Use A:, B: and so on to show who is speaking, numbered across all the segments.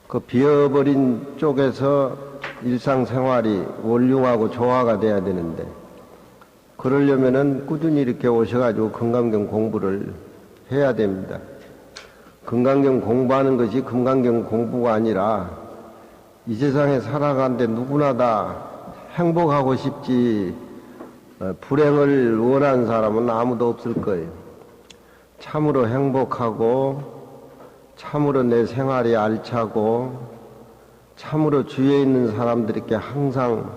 A: 그 비어버린 쪽에서 일상생활이 원륭하고 조화가 돼야 되는데, 그러려면은 꾸준히 이렇게 오셔가지고 금강경 공부를 해야 됩니다. 금강경 공부하는 것이 금강경 공부가 아니라 이 세상에 살아가는데 누구나 다 행복하고 싶지 불행을 원하는 사람은 아무도 없을 거예요. 참으로 행복하고 참으로 내 생활이 알차고 참으로 주위에 있는 사람들에게 항상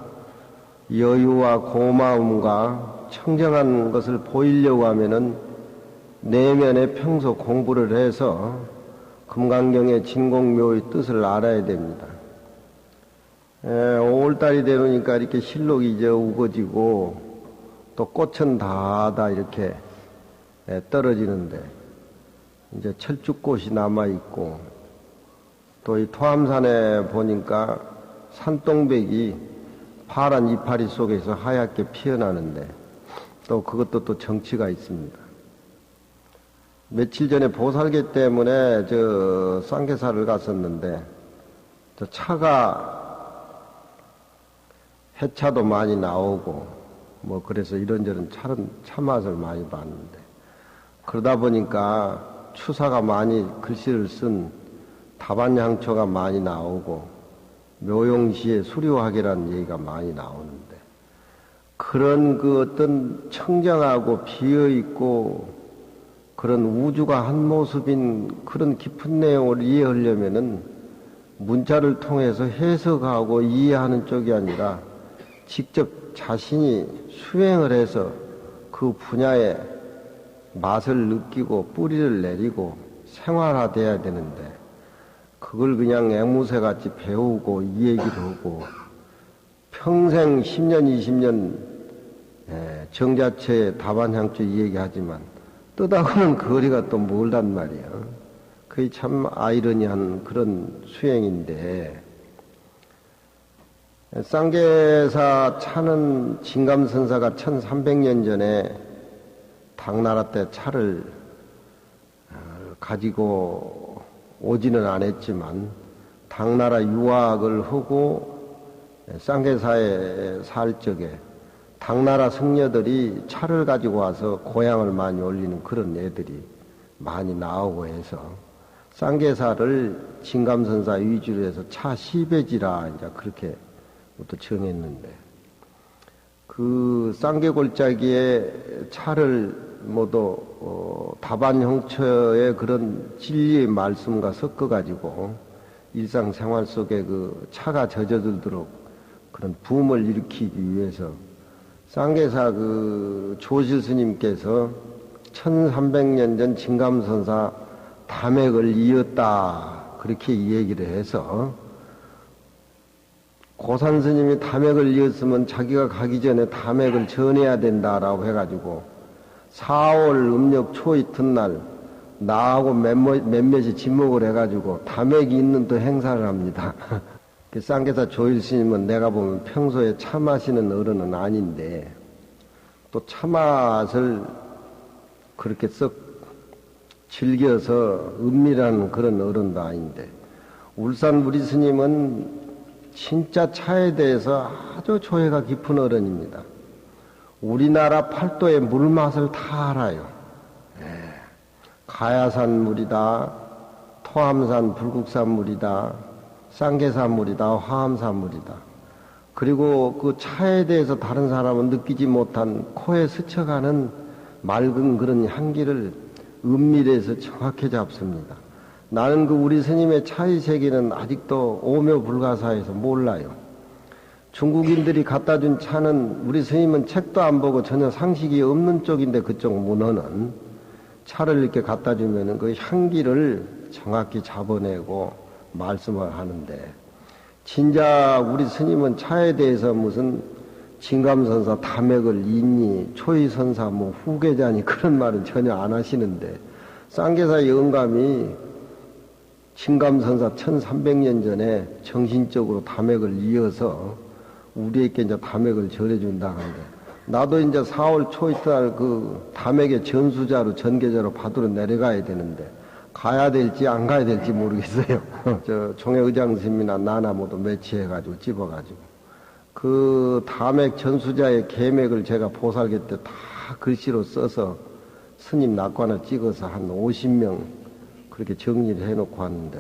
A: 여유와 고마움과 청정한 것을 보이려고 하면은 내면에 평소 공부를 해서 금강경의 진공묘의 뜻을 알아야 됩니다. 5월달이 되니까 이렇게 실록이 이제 우거지고 또 꽃은 다 이렇게 떨어지는데 이제 철쭉꽃이 남아있고 또 이 토암산에 보니까 산동백이 파란 이파리 속에서 하얗게 피어나는데 또 그것도 또 정치가 있습니다. 며칠 전에 보살계 때문에 저 쌍계사를 갔었는데 저 차가 해차도 많이 나오고 뭐 그래서 이런저런 차 맛을 많이 봤는데 그러다 보니까 추사가 많이 글씨를 쓴 다반향초가 많이 나오고 묘용시에 수료학이라는 얘기가 많이 나오는데 그런 그 어떤 청정하고 비어있고 그런 우주가 한 모습인 그런 깊은 내용을 이해하려면은 문자를 통해서 해석하고 이해하는 쪽이 아니라 직접 자신이 수행을 해서 그 분야의 맛을 느끼고 뿌리를 내리고 생활화돼야 되는데 그걸 그냥 앵무새같이 배우고 이 얘기를 하고 평생 10년, 20년 정자체에 다반향초 이 얘기하지만 뜻하고는 거리가 또 멀단 말이야. 그게 참 아이러니한 그런 수행인데 쌍계사 차는 진감선사가 1300년 전에 당나라 때 차를 가지고 오지는 않았지만 당나라 유학을 하고 쌍계사에 살 적에 당나라 승려들이 차를 가지고 와서 고향을 많이 올리는 그런 애들이 많이 나오고 해서 쌍계사를 진감선사 위주로 해서 차 시배지라 이제 그렇게 또 정했는데 그 쌍계골짜기에 차를 모두 다반 형처의 그런 진리의 말씀과 섞어가지고 일상생활 속에 그 차가 젖어들도록 그런 붐을 일으키기 위해서 쌍계사 그 조실 스님께서 1300년 전 진감선사 담액을 이었다 그렇게 얘기를 해서 고산 스님이 담액을 이었으면 자기가 가기 전에 담액을 전해야 된다라고 해가지고 4월 음력 초 이튿날 나하고 몇몇이 지목을 해가지고 담액이 있는 또 행사를 합니다. 쌍계사 조일 스님은 내가 보면 평소에 차 마시는 어른은 아닌데 또 차 맛을 그렇게 썩 즐겨서 은밀한 그런 어른도 아닌데 울산 우리 스님은 진짜 차에 대해서 아주 조예가 깊은 어른입니다. 우리나라 팔도의 물맛을 다 알아요. 가야산 물이다, 토암산 불국산 물이다, 쌍계산 물이다, 화암산 물이다. 그리고 그 차에 대해서 다른 사람은 느끼지 못한 코에 스쳐가는 맑은 그런 향기를 은밀해서 정확히 잡습니다. 나는 그 우리 스님의 차의 세계는 아직도 오묘불가사해서 몰라요. 중국인들이 갖다 준 차는 우리 스님은 책도 안 보고 전혀 상식이 없는 쪽인데 그쪽 문헌은 차를 이렇게 갖다 주면은 그 향기를 정확히 잡아내고 말씀을 하는데 진짜 우리 스님은 차에 대해서 무슨 진감선사 담액을 잇니 초이선사 뭐 후계자니 그런 말은 전혀 안 하시는데 쌍계사 영감이 진감선사 1300년 전에 정신적으로 담액을 이어서 우리에게 이제 담액을 전해준다 하는데 나도 이제 4월 초 이튿날 그 담액의 전수자로 전계자로 받으러 내려가야 되는데 가야 될지 안 가야 될지 모르겠어요. 저 총회의장 스님이나 나나 모두 매치해가지고 집어가지고 그 담액 전수자의 계맥을 제가 보살계 때 다 글씨로 써서 스님 낙관을 찍어서 한 50명 그렇게 정리를 해놓고 왔는데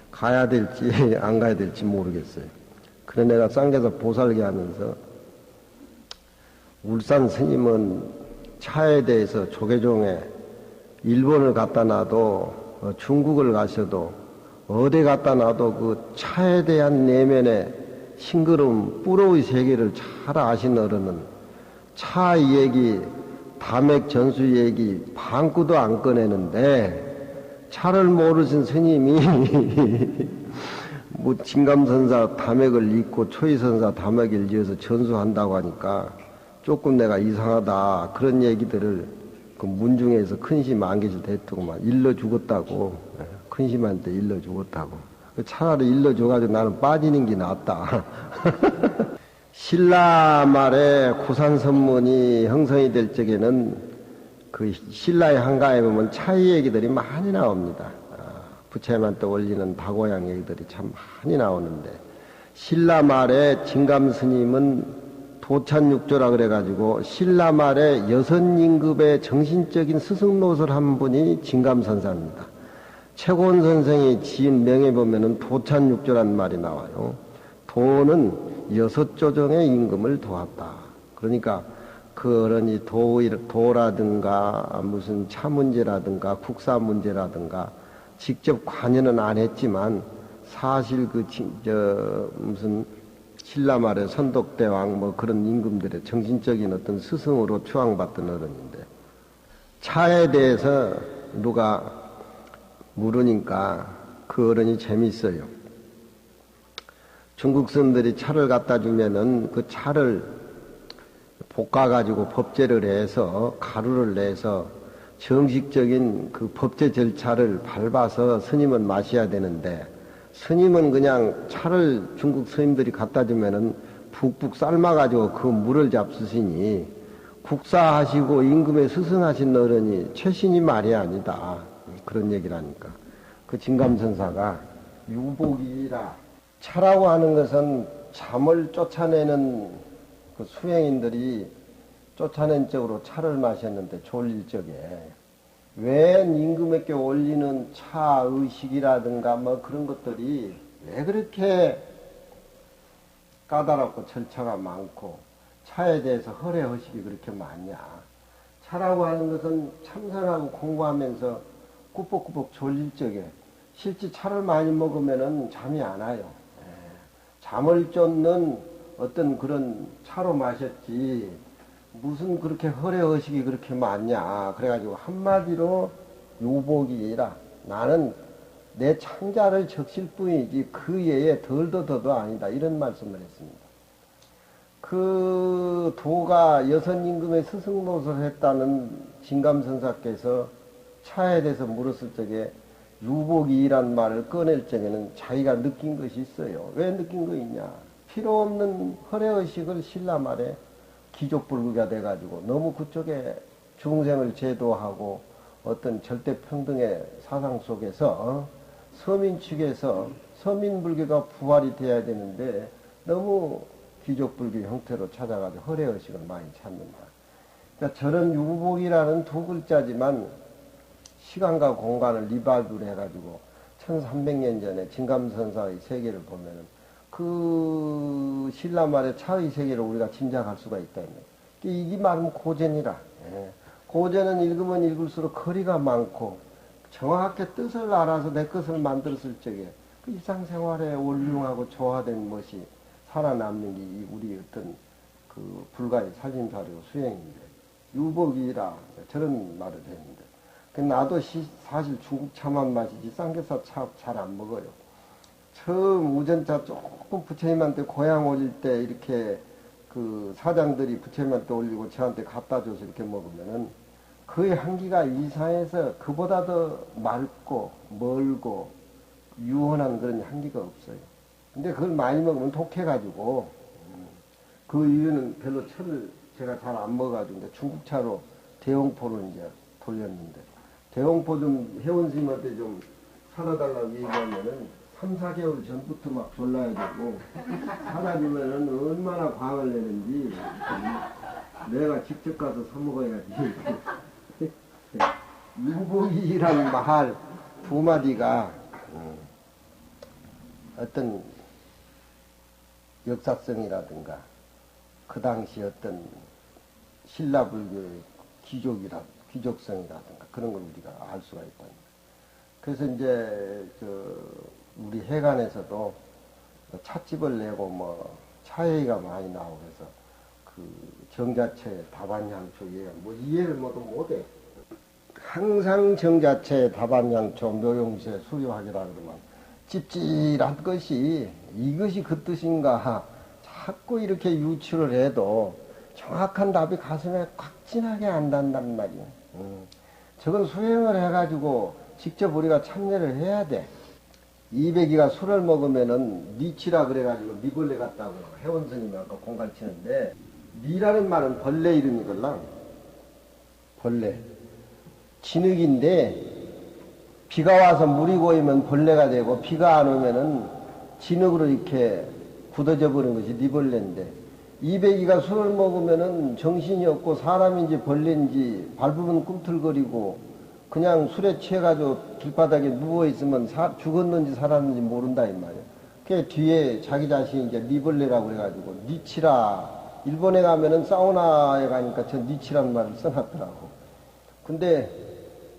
A: 가야 될지 안 가야 될지 모르겠어요. 그래 내가 쌍계사 보살계 하면서 울산 스님은 차에 대해서 조계종에 일본을 갖다 놔도 중국을 가셔도 어디 갖다 놔도 그 차에 대한 내면의 싱그러움, 뿌로의 세계를 잘 아신 어른은 차 얘기, 담액 전수 얘기 방구도 안 꺼내는데 차를 모르신 스님이 뭐 진감선사 담액을 읽고 초이선사 담액을 지어서 전수한다고 하니까 조금 내가 이상하다 그런 얘기들을 그 문중에서 큰심 안계실 대통만 일러 죽었다고 큰심한테 일러 죽었다고 차라리 일러 줘가지고 나는 빠지는 게 낫다. 신라 말에 구산선문이 형성이 될 적에는 그 신라의 한가에 보면 차이 얘기들이 많이 나옵니다. 부처님한테 올리는 다고양 얘기들이 참 많이 나오는데 신라 말에 진감스님은 도찬육조라 그래가지고 신라 말에 여선임급의 정신적인 스승노설 한 분이 진감선사입니다. 최고원 선생이 지은 명에 보면은 도찬육조란 말이 나와요. 도는 6조정의 임금을 도왔다. 그러니까 그 어른이 도라든가 무슨 차 문제라든가 국사 문제라든가 직접 관여는 안 했지만 사실 무슨 신라 말의 선독대왕 뭐 그런 임금들의 정신적인 어떤 스승으로 추앙받던 어른인데 차에 대해서 누가 물으니까 그 어른이 재밌어요. 중국 사람들이 차를 갖다 주면은 그 차를 볶아가지고 법제를 해서 가루를 내서 정식적인 그 법제 절차를 밟아서 스님은 마셔야 되는데 스님은 그냥 차를 중국 스님들이 갖다 주면은 푹푹 삶아가지고 그 물을 잡수시니 국사하시고 임금에 스승하신 어른이 최신이 말이 아니다. 그런 얘기를 하니까 그 진감선사가 유복이라 차라고 하는 것은 잠을 쫓아내는 그 수행인들이 쫓아낸 쪽으로 차를 마셨는데 졸릴 적에 웬 임금에게 올리는 차 의식이라든가 뭐 그런 것들이 왜 그렇게 까다롭고 절차가 많고 차에 대해서 허례허식이 그렇게 많냐. 차라고 하는 것은 참선하고 공부하면서 꾸벅꾸벅 졸릴 적에 실제 차를 많이 먹으면은 잠이 안 와요. 잠을 쫓는 어떤 그런 차로 마셨지 무슨 그렇게 허례허식이 그렇게 많냐. 그래가지고 한마디로 요복이라 나는 내 창자를 적실 뿐이지 그 외에 덜도 더도 아니다. 이런 말씀을 했습니다. 그 도가 여선임금의 스승노릇을 했다는 진감선사께서 차에 대해서 물었을 적에 유복이란 말을 꺼낼 적에는 자기가 느낀 것이 있어요. 왜 느낀 거 있냐. 필요 없는 허례의식을 신라 말에 기족불구가 돼가지고 너무 그쪽에 중생을 제도하고 어떤 절대평등의 사상 속에서 서민 측에서 서민불교가 부활이 돼야 되는데 너무 기족불교 형태로 찾아가지고 허례의식을 많이 찾는다. 그러니까 저런 유복이라는 두 글자지만 시간과 공간을 리바이브를 해가지고 1300년 전에 진감선사의 세계를 보면은 그 신라 말의 차의 세계를 우리가 짐작할 수가 있다. 이게 말하면 고전이라. 고전은 읽으면 읽을수록 거리가 많고 정확하게 뜻을 알아서 내 것을 만들었을 적에 그 일상생활에 올륭하고 조화된 것이 살아남는 게 우리 어떤 그 불가의 살림살이고 수행인데 유복이라 저런 말을 했는데 나도 사실 중국 차만 마시지 쌍계사 차 잘 안 먹어요. 처음 우전차 조금 부처님한테 고향 올릴 때 이렇게 그 사장들이 부처님한테 올리고 저한테 갖다 줘서 이렇게 먹으면은 그의 향기가 이상해서 그보다 더 맑고 멀고 유한한 그런 향기가 없어요. 근데 그걸 많이 먹으면 독해가지고 그 이유는 별로 차를 제가 잘 안 먹어가지고 중국차로 대용포로 이제 돌렸는데 대홍포 좀 회원스님한테 좀 살아달라고 얘기하면은 3, 4개월 전부터 막 졸라야 되고 사라지면은 얼마나 광을 내는지 내가 직접 가서 사먹어야지. 유복이란 말 두 마디가 어떤 역사성이라든가 그 당시 어떤 신라불교의 귀족성이라든가 그런 걸 우리가 알 수가 있다. 그래서 이제 우리 해관에서도 찻집을 내고 뭐 차회가 많이 나오고 해서 그 정자체 다반향초 뭐 이해를 모두 못해. 항상 정자체 다반향초 묘용세 수료하기라 그러면 찝찝한 것이 이것이 그 뜻인가 자꾸 이렇게 유추를 해도 정확한 답이 가슴에 꽉 진하게 안 닿는단 말이야. 저건 수행을 해가지고 직접 우리가 참여를 해야 돼. 이백이가 술을 먹으면은 니치라 그래가지고 미벌레 같다고 회원스님이 아까 공갈치는데 니라는 말은 벌레 이름이걸랑 벌레 진흙인데 비가 와서 물이 고이면 벌레가 되고 비가 안 오면은 진흙으로 이렇게 굳어져 버린 것이 니벌레인데 이백이가 술을 먹으면은 정신이 없고 사람인지 벌레인지 밟으면 꿈틀거리고 그냥 술에 취해가지고 길바닥에 누워있으면 죽었는지 살았는지 모른다 이 말이야. 그 뒤에 자기 자신이 이제 니벌레라고 그래가지고 니치라 일본에 가면은 사우나에 가니까 저 니치라는 말을 써놨더라고. 근데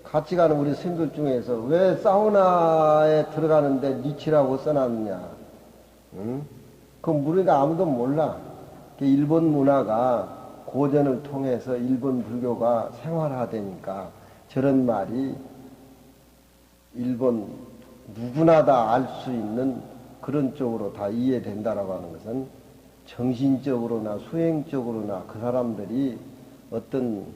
A: 같이 가는 우리 스님들 중에서 왜 사우나에 들어가는데 니치라고 써놨느냐. 응? 그건 우리가 아무도 몰라. 일본 문화가 고전을 통해서 일본 불교가 생활화되니까 저런 말이 일본 누구나 다 알 수 있는 그런 쪽으로 다 이해된다라고 하는 것은 정신적으로나 수행적으로나 그 사람들이 어떤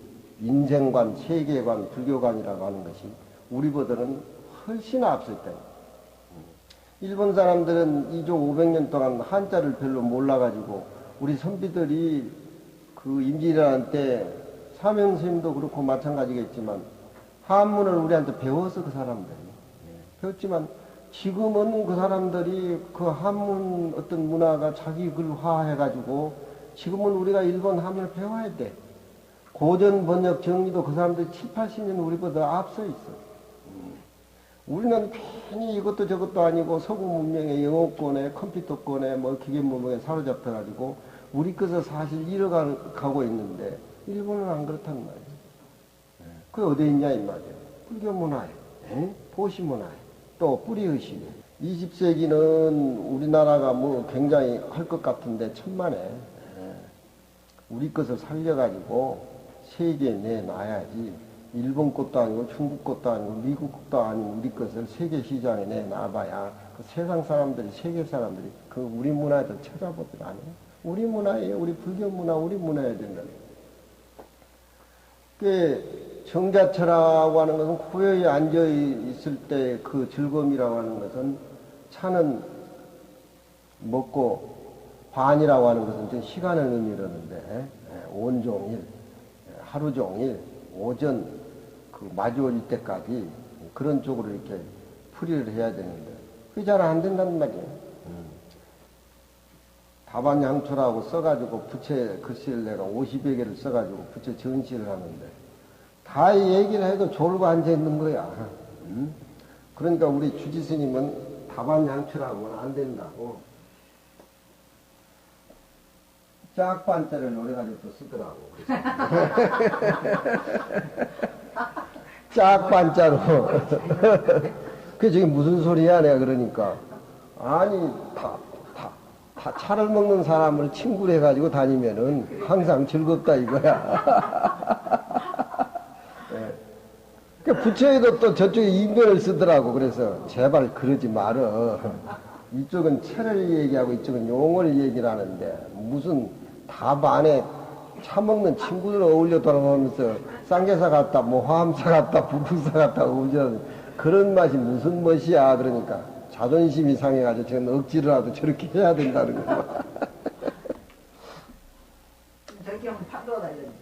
A: 인생관, 세계관, 불교관이라고 하는 것이 우리보다는 훨씬 앞서 있다. 일본 사람들은 이종 500년 동안 한자를 별로 몰라가지고 우리 선비들이 그 임진왜란 때 사명스님도 그렇고 마찬가지겠지만 한문을 우리한테 배워서 그 사람들이 배웠지만 지금은 그 사람들이 그 한문 어떤 문화가 자기 글화해가지고 지금은 우리가 일본 한문을 배워야 돼. 고전 번역 정리도 그 사람들이 7, 80년 우리보다 앞서 있어. 우리는 괜히 이것도 저것도 아니고 서구 문명의 영어권에 컴퓨터권에 뭐 기계 문명에 사로잡혀가지고 우리 것을 사실 잃어가고 있는데 일본은 안 그렇단 말이에요. 그게 어디 있냐 이 말이에요. 불교 문화에, 보시 문화에, 또 뿌리의식에. 20세기는 우리나라가 뭐 굉장히 할 것 같은데 천만에 우리 것을 살려가지고 세계에 내놔야지. 일본 것도 아니고 중국 것도 아니고 미국 것도 아닌 우리 것을 세계 시장에 내놔봐야 그 세상 사람들이 세계 사람들이 그 우리 문화에도 찾아보들 안 해요. 우리 문화예요. 우리 불교 문화 우리 문화여야 된다는 거예요. 정자체라고 하는 것은 고요히 앉아있을 때 그 즐거움이라고 하는 것은 차는 먹고 반이라고 하는 것은 시간을 의미하는데 온종일 하루 종일 오전 그 마주올 때까지 그런 쪽으로 이렇게 풀이를 해야 되는데 그게 잘 안 된다는 말이에요. 다반향초라고 써가지고 부채 글씨를 내가 50여 개를 써가지고 부채 전시를 하는데 다 얘기를 해도 졸고 앉아있는 거야. 그러니까 우리 주지스님은 다반향초라고는 안 된다고 짝반자를 노래가지고 또 쓰더라고. 짝반자로. 그게 지금 무슨 소리야 내가 그러니까. 아니 다 차를 먹는 사람을 친구로 해가지고 다니면은 항상 즐겁다 이거야. 그 부처에도 또 저쪽에 인변을 쓰더라고. 그래서 제발 그러지 말어. 이쪽은 체를 얘기하고 이쪽은 용어를 얘기를 하는데 무슨 답 안에 차 먹는 친구들 어울려 돌아가면서 쌍계사 같다, 뭐 화암사 같다, 부풍사 같다, 그런 맛이 무슨 멋이야. 그러니까 자존심이 상해가지고 저는 억지로라도 저렇게 해야 된다는 거야.
B: 저렇게 하면 판도가 달려지고.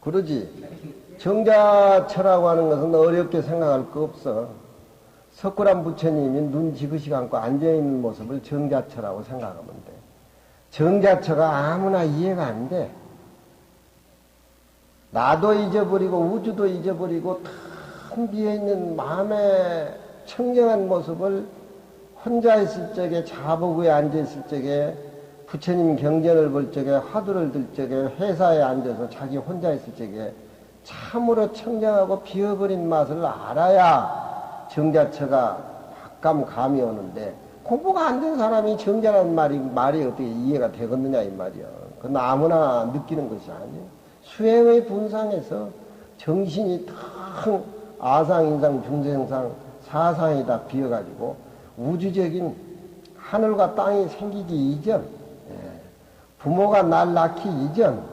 A: 그러지. 정자처라고 하는 것은 어렵게 생각할 거 없어. 석굴암 부처님이 눈 지그시 감고 앉아있는 모습을 정자처라고 생각하면 돼. 정자처가 아무나 이해가 안 돼. 나도 잊어버리고 우주도 잊어버리고 텅 비어있는 마음의 청정한 모습을 혼자 있을 적에 자복에 앉아있을 적에 부처님 경전을 볼 적에 화두를 들 적에 회사에 앉아서 자기 혼자 있을 적에 참으로 청정하고 비어버린 맛을 알아야 정자처가 감이 오는데 공부가 안 된 사람이 정자라는 말이 어떻게 이해가 되겠느냐 이 말이야. 그건 아무나 느끼는 것이 아니에요. 수행의 분상에서 정신이 텅 아상, 인상, 중생상, 사상이 다 비어가지고 우주적인 하늘과 땅이 생기기 이전, 부모가 날 낳기 이전,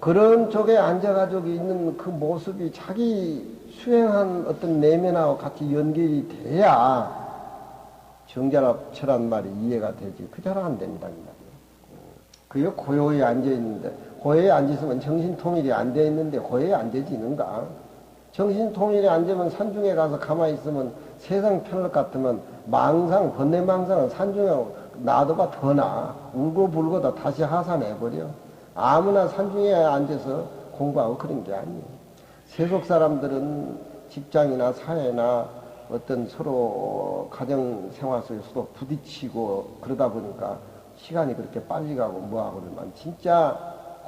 A: 그런 쪽에 앉아가지고 있는 그 모습이 자기 수행한 어떤 내면하고 같이 연결이 돼야 정자처란 말이 이해가 되지. 그대로 안 됩니다. 그게 고요히 앉아있는데, 고요히 앉아있으면 정신통일이 안 돼 있는데 고요히 앉아지는가? 정신통일이 안 되면 산중에 가서 가만히 있으면 세상 편할 것 같으면 번뇌망상은 산중에 놔둬봐 더 나아. 울고불고도 다시 하산해버려. 아무나 산중에 앉아서 공부하고 그런 게 아니에요. 세속 사람들은 직장이나 사회나 어떤 서로 가정생활 속에서도 부딪히고 그러다 보니까 시간이 그렇게 빨리 가고 뭐하고 그러면 진짜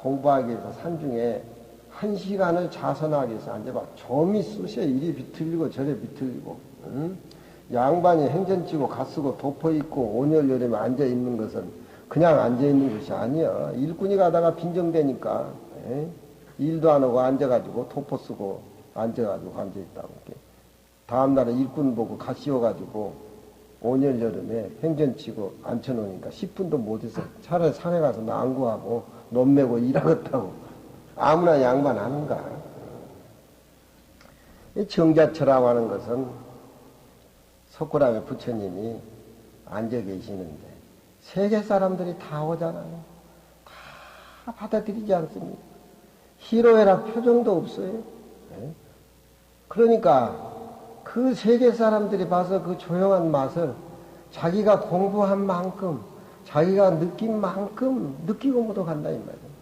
A: 공부하기 위해서 산중에 1시간을 자선하기 위해서 앉아봐. 좀이 쑤셔 이리 비틀리고 저리 비틀리고, 응? 양반이 행전치고 갓쓰고 덮어있고 온열여름에 앉아있는 것은 그냥 앉아있는 것이 아니야. 일꾼이 가다가 빈정대니까 일도 안 하고 앉아가지고 덮어 쓰고 앉아가지고 앉아있다고. 다음날에 일꾼 보고 갓 씌워가지고 온열여름에 행전치고 앉혀놓으니까 10분도 못해서 차라리 산에 가서 난구하고 논 메고 일하겠다고. 아무나 양반 하는가. 이 정자처라고 하는 것은 석굴암의 부처님이 앉아 계시는데 세계 사람들이 다 오잖아요. 다 받아들이지 않습니까? 희로애락 표정도 없어요. 그러니까 그 세계 사람들이 봐서 그 조용한 맛을 자기가 공부한 만큼 자기가 느낀 만큼 느끼고 못 간다 이 말이에요.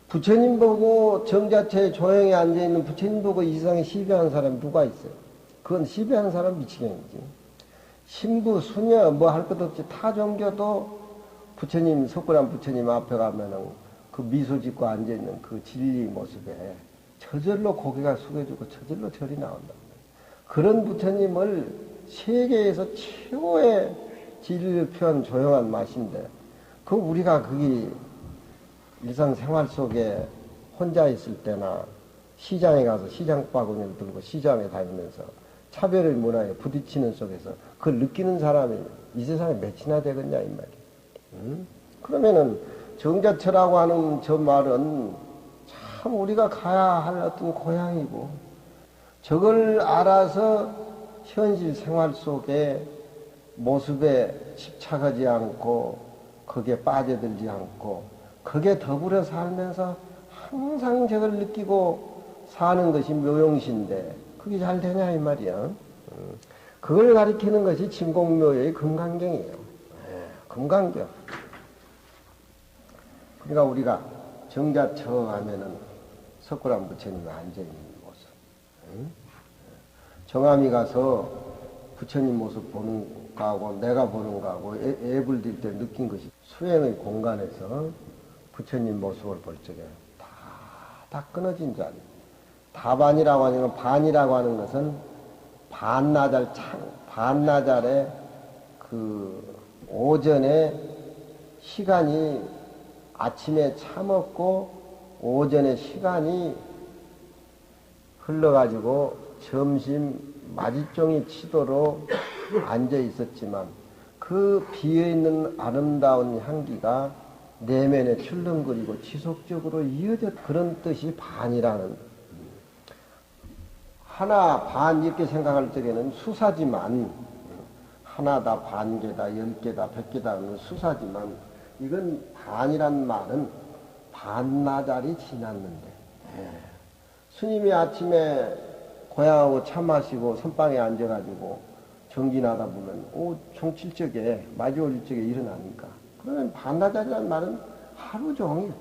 A: 부처님 보고 정자체에 조용히 앉아있는 부처님 보고 이 세상에 시비하는 사람이 누가 있어요? 그건 시비하는 사람 미치겠지. 신부, 수녀 뭐 할 것 없이 타 종교도 부처님, 석굴암 부처님 앞에 가면은 그 미소 짓고 앉아있는 그 진리 모습에 저절로 고개가 숙여지고 저절로 절이 나온다. 그런 부처님을 세계에서 최고의 진리를 표한 조용한 맛인데 그 우리가 그게 일상생활 속에 혼자 있을 때나 시장에 가서 시장 바구니를 들고 시장에 다니면서 차별의 문화에 부딪히는 속에서 그걸 느끼는 사람이 이 세상에 몇이나 되겠냐 이 말이에요. 응? 그러면은 정자처라고 하는 저 말은 참 우리가 가야 할 어떤 고향이고 저걸 알아서 현실 생활 속에 모습에 집착하지 않고 거기에 빠져들지 않고 거기에 더불어 살면서 항상 저걸 느끼고 사는 것이 묘용시인데 그게 잘 되냐 이 말이야. 그걸 가리키는 것이 진공묘의 금강경이에요. 금강경. 그러니까 우리가 정자처 하면은 석굴암 부처님이 앉아있는 모습. 정암이 가서 부처님 모습 보는 거하고 내가 보는 거하고 애불딜 때 느낀 것이 수행의 공간에서 부처님 모습을 볼 적에 다 끊어진 자리. 다반이라고 하는 건, 반이라고 하는 것은 반나절에 그 오전에 시간이 아침에 차 먹고 오전에 시간이 흘러가지고 점심 마지종이 치도록 앉아 있었지만 그 비어있는 아름다운 향기가 내면에 출렁거리고 지속적으로 이어졌 그런 뜻이 반이라는 하나 반 이렇게 생각할 적에는 수사지만 하나다 반개다 10개다 100개다 수사지만 이건 반이란 말은 반나절이 지났는데 스님이 아침에 고향하고 차 마시고 선방에 앉아가지고 정진하다 보면 종칠적에 마주올적에 일어나니까 그러면 반나절이라는 말은 하루 종일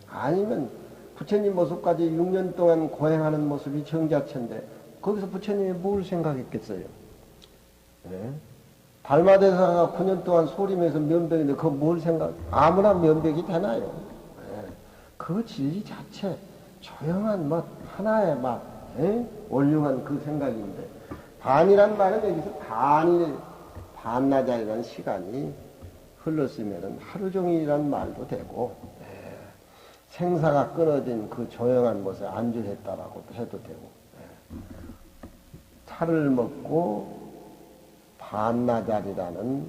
A: 아니면 부처님 모습까지 6년 동안 고행하는 모습이 정자체인데 거기서 부처님이 뭘 생각했겠어요? 네? 달마대사가 9년 동안 소림해서 면벽인데 그거 뭘 생각? 아무나 면벽이 되나요? 네? 그 진리 자체 조용한 멋 하나의 맛 올륭한 그 생각인데 반이란 말은 여기서 반나절이라는 시간이 흘렀으면 하루 종일이란 말도 되고 생사가 끊어진 그 조용한 것에 안주했다라고 해도 되고 차를 먹고 반나절이라는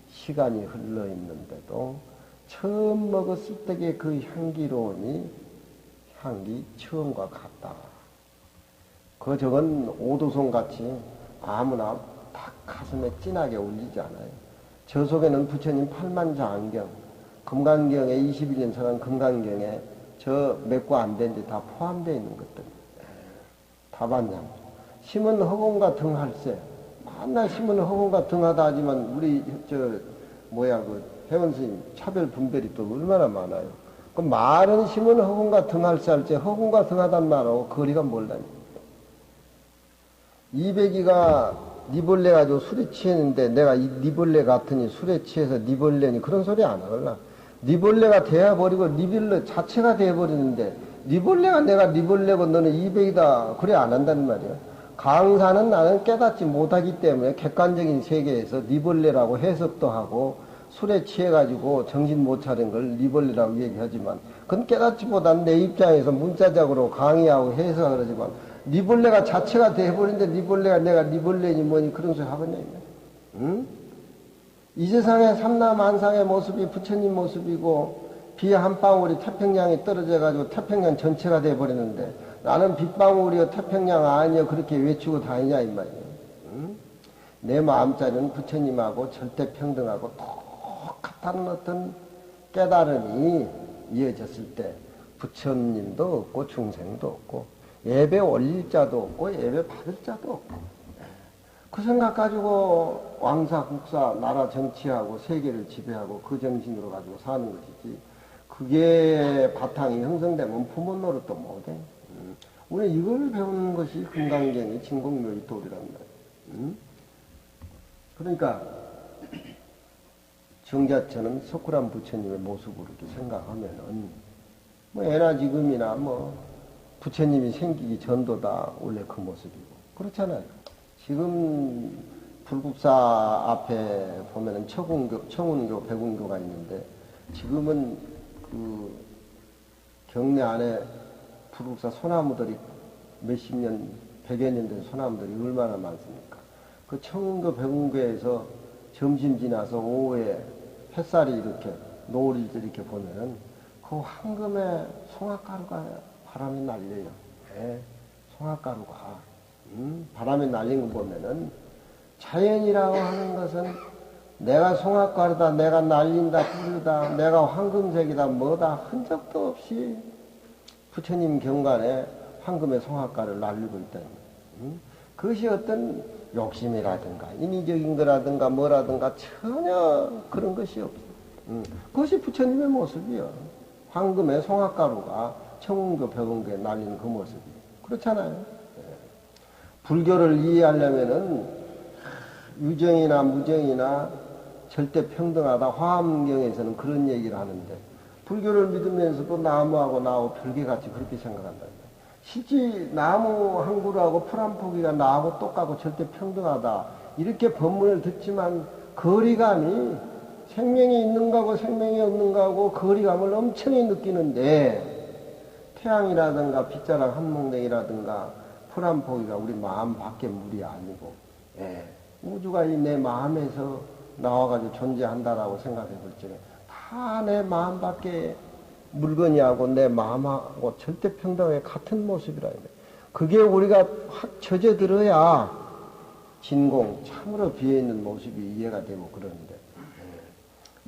A: 시간이 흘러 있는데도 처음 먹었을 때의 그 향기로움이 향기 처음과 같다. 저건 오도송 같이 아무나 딱 가슴에 진하게 울리지 않아요. 저 속에는 부처님 팔만장경, 금강경에 21년 서간 금강경에 저 몇 구 안 된데 다 포함되어 있는 것들. 다반장. 심은 허공과 등할세. 만날 심은 허공과 등하다 하지만 우리 그 회원스님 차별 분별이 또 얼마나 많아요. 그 말은 심은 허공과 등할세 할 때 허공과 등하단 말하고 거리가 멀다니. 이백이가 니벌레 가지고 술에 취했는데 내가 이 니벌레 같으니 술에 취해서 니벌레니 그런 소리 안 하걸라. 니벌레가 되어버리고 니벌레 자체가 되어버리는데 니벌레가 내가 니벌레고 너는 이백이다 그래 안 한다는 말이야. 강사는 나는 깨닫지 못하기 때문에 객관적인 세계에서 니벌레라고 해석도 하고 술에 취해가지고 정신 못 차린 걸 니벌레라고 얘기하지만 그건 깨닫지 못한 내 입장에서 문자적으로 강의하고 해석을 하지만 니벌레가 자체가 돼버리는데 니벌레가 내가 니벌레니 뭐니 그런 소리 하겠냐 응? 이 세상의 삼라만상의 모습이 부처님 모습이고 비 한 방울이 태평양에 떨어져가지고 태평양 전체가 돼버리는데 나는 빗방울이여 태평양 아니여 그렇게 외치고 다니냐 이 말이에요. 응? 내 마음자리는 부처님하고 절대 평등하고 똑같다는 어떤 깨달음이 이어졌을 때 부처님도 없고 중생도 없고 예배 올릴 자도 없고 예배 받을 자도 없고 그 생각 가지고 왕사 국사 나라 정치하고 세계를 지배하고 그 정신으로 가지고 사는 것이지 그게 바탕이 형성되면 부모 노릇도 못해. 우리 이걸 배우는 것이 금강경의 진공묘의 도리란 말이에요. 그러니까 정자처는 석굴암 부처님의 모습으로 이렇게 생각하면은 뭐 애나 지금이나 뭐 부처님이 생기기 전도다 원래 그 모습이고 그렇잖아요. 지금 불국사 앞에 보면은 청운교, 백운교가 있는데 지금은 그 경내 안에 불국사 소나무들이 몇십 년, 백여 년 된 소나무들이 얼마나 많습니까? 그 청운교, 백운교에서 점심 지나서 오후에 햇살이 이렇게 노을이 이렇게 보면은 그 황금의 송화가루가 바람이 날려요. 네, 송화가루가 바람이 날린 거 보면은 자연이라고 하는 것은 내가 송화가루다, 내가 날린다, 뿌리다, 내가 황금색이다, 뭐다 흔적도 없이 부처님 경관에 황금의 송화가루를 날리고 있다. 그것이 어떤 욕심이라든가 인위적인 거라든가 뭐라든가 전혀 그런 것이 없어. 그것이 부처님의 모습이요. 황금의 송화가루가 청운교, 백운교에 날리는 그 모습이 그렇잖아요. 불교를 이해하려면은 유정이나 무정이나 절대 평등하다 화엄경에서는 그런 얘기를 하는데 불교를 믿으면서도 나무하고 나하고 별개같이 그렇게 생각한다. 실제 나무 한 그루하고 풀 한 포기가 나하고 똑같고 절대 평등하다 이렇게 법문을 듣지만 거리감이 생명이 있는 거하고 생명이 없는 거하고 거리감을 엄청히 느끼는데 태양이라든가 빗자락 한 몽댕이라든가 풀 한 포기가 우리 마음 밖에 물이 아니고 우주가 이 내 마음에서 나와가지고 존재한다라고 생각해 볼 적에 다 내 마음 밖에 물건이하고 내 마음하고 절대 평등하게 같은 모습이라. 그게 우리가 확 젖어들어야 진공, 참으로 비어있는 모습이 이해가 되고 그러는데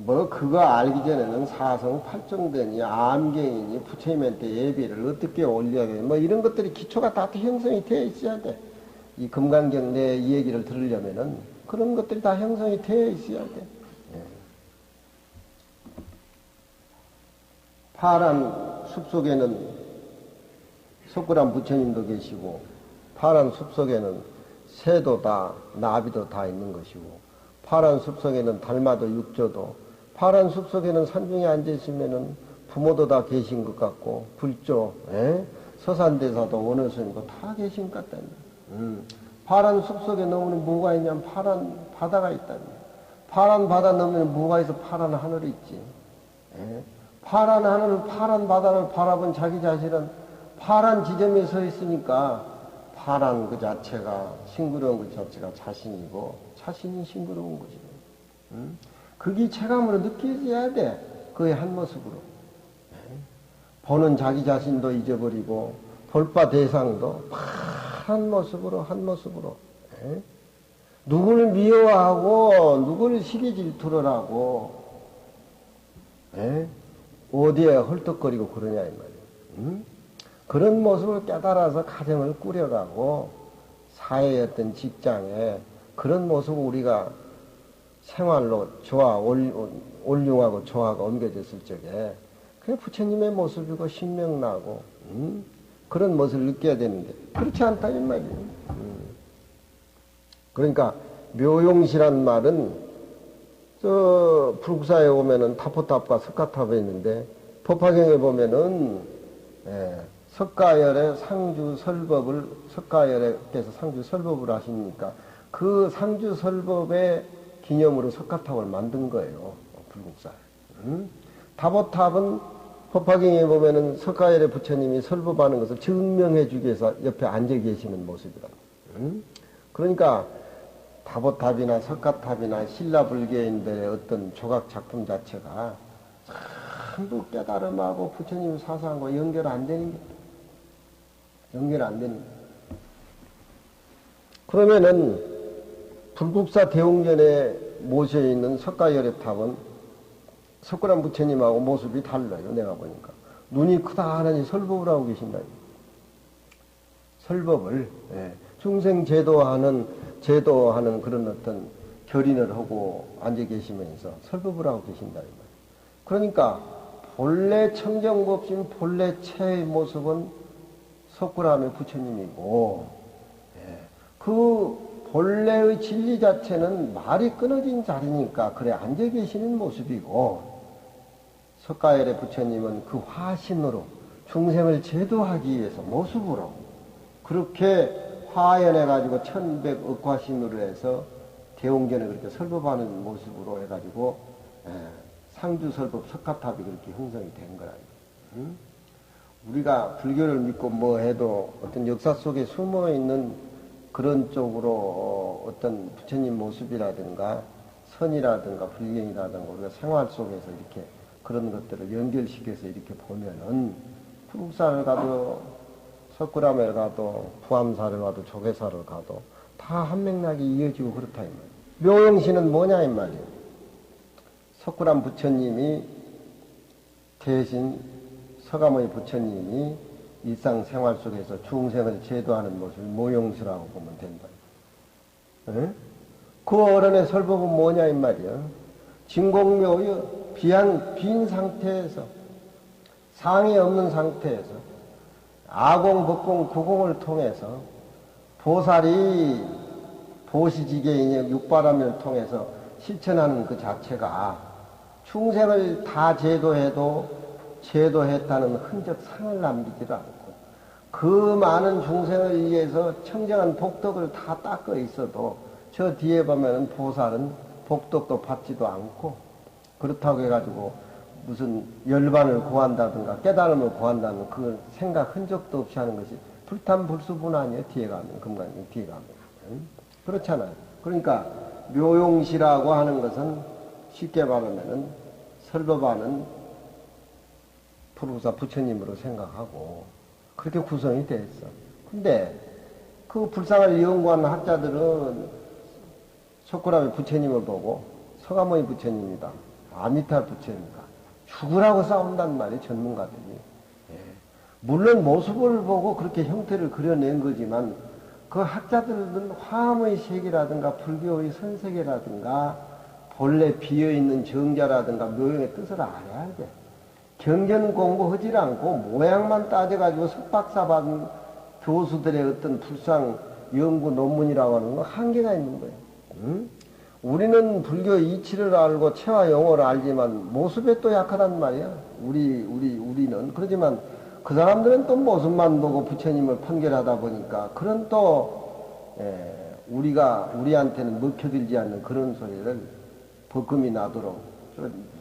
A: 뭐 그거 알기 전에는 사성팔종되니 암경이니 부처님한테 예비를 어떻게 올려야 돼. 뭐 이런 것들이 기초가 다 형성이 되어 있어야 돼. 이 금강경 내 이 얘기를 들으려면은 그런 것들이 다 형성이 되어 있어야 돼. 예. 파란 숲속에는 석굴암 부처님도 계시고 파란 숲속에는 새도 다 나비도 다 있는 것이고 파란 숲속에는 달마도 육조도 파란 숲속에는 산중에 앉아있으면은 부모도 다 계신 것 같고 불조 서산대사도 원어스님도 다 계신 것 같다. 파란 숲속에 넘으면 뭐가 있냐면 파란 바다가 있다. 파란 바다 넘으면 뭐가 있어? 파란 하늘이 있지. 파란 하늘, 파란 바다를 바라본 자기 자신은 파란 지점에 서 있으니까 파란 그 자체가 싱그러운 그 자체가 자신이고 자신이 싱그러운 것이고 그게 체감으로 느껴져야 돼. 그의 한 모습으로. 보는 자기 자신도 잊어버리고 볼바 대상도 한 모습으로 한 모습으로 누구를 미워하고 누구를 시기 질투를 하고 어디에 헐떡거리고 그러냐 이 말이에요. 그런 모습을 깨달아서 가정을 꾸려가고 사회의 어떤 직장에 그런 모습을 우리가 생활로 올용하고 조화가 옮겨졌을 적에 그게 부처님의 모습이고 신명나고 그런 모습을 느껴야 되는데 그렇지 않다 이 말이에요. 그러니까 묘용시란 말은 저 불국사에 오면은 타포탑과 석가탑에 있는데 법화경에 보면은 석가열의 상주 설법을 석가열에께서 상주 설법을 하시니까 그 상주 설법의 기념으로 석가탑을 만든 거예요. 불국사. 타보탑은 법화경에 보면은 석가열의 부처님이 설법하는 것을 증명해 주기 위해서 옆에 앉아 계시는 모습이다. 그러니까 타보탑이나 석가탑이나 신라불교인들의 어떤 조각 작품 자체가 전부 깨달음하고 부처님 사상과 연결 안 되는 게 연결 안 되는 게 그러면은 불국사 대웅전에 모셔있는 석가열의 탑은 석굴암 부처님하고 모습이 달라요. 내가 보니까 눈이 크다하니 설법을 하고 계신다. 설법을 중생 제도하는 그런 어떤 결인을 하고 앉아 계시면서 설법을 하고 계신다. 그러니까 본래 청정법신 본래 체의 모습은 석굴암의 부처님이고 그 본래의 진리 자체는 말이 끊어진 자리니까 그래 앉아 계시는 모습이고 석가열의 부처님은 그 화신으로 중생을 제도하기 위해서 모습으로 그렇게 화연해가지고 1100억화신으로 해서 대웅전에 그렇게 설법하는 모습으로 해가지고 상주설법 석가탑이 그렇게 형성이 된 거라. 우리가 불교를 믿고 뭐 해도 어떤 역사 속에 숨어있는 그런 쪽으로 어떤 부처님 모습이라든가 선이라든가 불경이라든가 우리가 생활 속에서 이렇게 그런 것들을 연결시켜서 이렇게 보면은 불국사를 가도 석굴암에 가도 부암사를 가도 조계사를 가도 다 한맥락이 이어지고 그렇다 이 말이에요. 묘용시는 뭐냐 이 말이에요. 석굴암 부처님이 대신 서가모니 부처님이 일상생활 속에서 중생을 제도하는 모습을 묘용시라고 보면 된다. 그 어른의 설법은 뭐냐 이 말이야. 진공묘의 빈 상태에서 상이 없는 상태에서 아공, 법공, 구공을 통해서 보살이 보시지계인 육바람을 통해서 실천하는 그 자체가 중생을 다 제도했다는 흔적 상을 남기지도 않고 그 많은 중생을 위해서 청정한 복덕을 다 닦아 있어도 저 뒤에 보면은 보살은 복덕도 받지도 않고 그렇다고 해가지고 무슨 열반을 구한다든가 깨달음을 구한다는 그 생각 흔적도 없이 하는 것이 불탄불수분 아니에요. 뒤에 가면 금강경 뒤에 가면 그렇잖아요. 그러니까 묘용시라고 하는 것은 쉽게 말하면은 설법하는 불국사 부처님으로 생각하고 그렇게 구성이 됐어. 근데 그 불상을 연구하는 학자들은 석굴암의 부처님을 보고 서가모니 부처님이다. 아미타 부처님과 죽으라고 싸운단 말이에요, 전문가들이. 예. 물론 모습을 보고 그렇게 형태를 그려낸 거지만 그 학자들은 화엄의 세계라든가 불교의 선세계라든가 본래 비어있는 정자라든가 묘용의 뜻을 알아야 돼. 경전 공부하지 않고 모양만 따져가지고 석박사 받은 교수들의 어떤 불상 연구 논문이라고 하는 건 한계가 있는 거예요. 응? 우리는 불교 이치를 알고 체와 용어를 알지만 모습에 또 약하단 말이야. 우리는. 그렇지만 그 사람들은 또 모습만 보고 부처님을 판결하다 보니까 그런 또, 우리한테는 먹혀들지 않는 그런 소리를 버금이 나도록.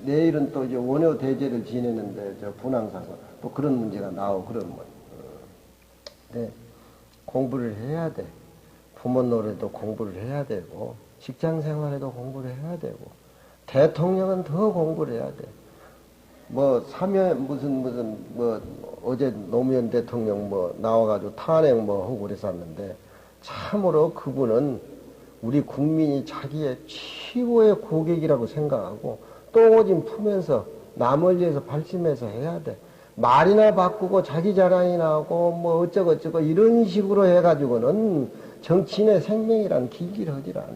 A: 내일은 또 이제 원효 대제를 지내는데, 분황사서 또 그런 문제가 나오고 그런 뭐. 네. 공부를 해야 돼. 부모 노릇도 공부를 해야 되고, 직장 생활에도 공부를 해야 되고, 대통령은 더 공부를 해야 돼. 어제 노무현 대통령 나와가지고 탄핵 하고 그랬었는데, 참으로 그분은 우리 국민이 자기의 최고의 고객이라고 생각하고, 똥오줌 품면서 남을 위해서 발심해서 해야 돼. 말이나 바꾸고 자기 자랑이나 하고 어쩌고 이런 식으로 해가지고는 정치인의 생명이란 길길 하질 않아.